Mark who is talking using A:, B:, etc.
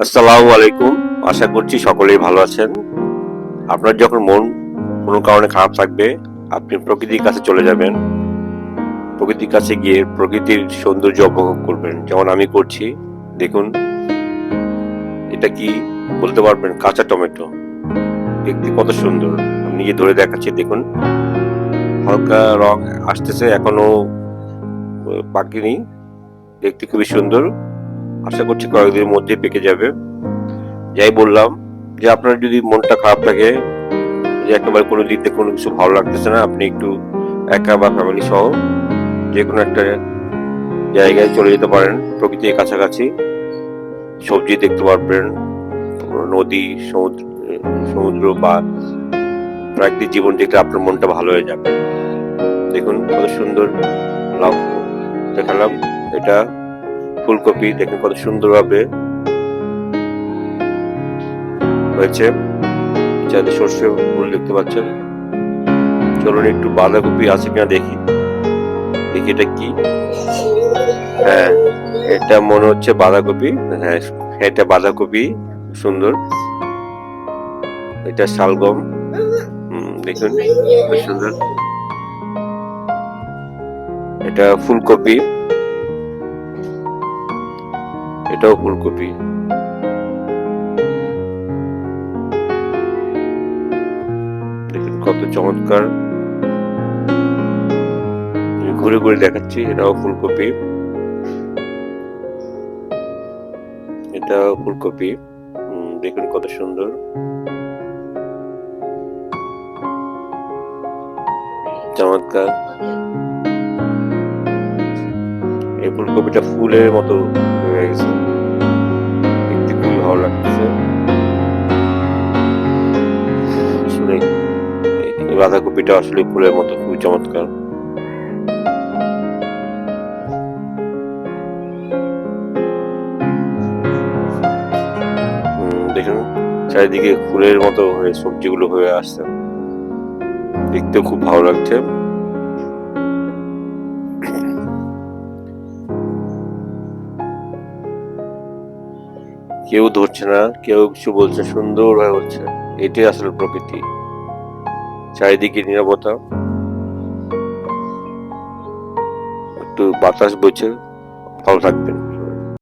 A: আসসালামু আলাইকুম। আশা করছি সকলেই ভালো আছেন। আপনার যখন মন কোনো কারণে খারাপ থাকবে, আপনি প্রকৃতির কাছে চলে যাবেন। প্রকৃতির কাছে গিয়ে প্রকৃতির সৌন্দর্য উপভোগ করবেন। যেমন আমি করছি। দেখুন, এটা কি বলতে পারবেন? কাঁচা টমেটো। দেখতে কত সুন্দর। আমি নিজে ধরে দেখাচ্ছি দেখুন। হালকা রং আসতেছে, এখনো পাকেনি। দেখতে খুবই সুন্দর। আশা করছি কয়েকদিনের মধ্যেই পেকে যাবে। যাই বললাম যে আপনার যদি মনটা খারাপ থাকে, যে একেবারে কোনো দিক দিয়ে কোনো কিছু ভালো লাগতেছে না, আপনি একটু একা বা ফ্যামিলি সহ যে কোনো একটা জায়গায় চলে যেতে পারেন প্রকৃতির কাছাকাছি। সবজি দেখতে পারবেন, নদী, সমুদ্র, সমুদ্র বা প্রাকৃতিক জীবন দেখলে আপনার মনটা ভালো হয়ে যাবে। দেখুন কত সুন্দর লাভ দেখালাম। এটা ফুলকপি, দেখুন কত সুন্দরভাবে হয়েছে। চাঁদে সর্ষে ফুল দেখতে পাচ্ছেন। চলুন একটু বাঁধাকপি আছে কিনা দেখি। দেখি এটা কি। হ্যাঁ, এটা মনে হচ্ছে বাঁধাকপি। হ্যাঁ, এটা বাঁধাকপি। সুন্দর। এটা শালগম। দেখুন কত সুন্দর। এটা ফুলকপি। এটাও ফুলকপি। দেখুন কত চমৎকার। ঘুরে ঘুরে দেখাচ্ছি। এটাও ফুলকপি। এটাও ফুলকপি। দেখুন কত সুন্দর। চমৎকার। এই ফুলকপিটা ফুলের মতো হয়ে গেছে। দেখতে খুবই ভালো লাগতেছে। আসলে এই বাঁধাকপিটা আসলে ফুলের মতো খুবই চমৎকার। দেখুন চারিদিকে ফুলের মতো হয়ে সবজিগুলো হয়ে আসছে। দেখতেও খুব ভালো লাগছে। কেউ ধরছে না, কেউ কিছু বলছে, সুন্দর হয়ে হচ্ছে। এটাই আসলে প্রকৃতি। চারিদিকে নীরবতা, একটু বাতাস বইছে। ভালো থাকবেন।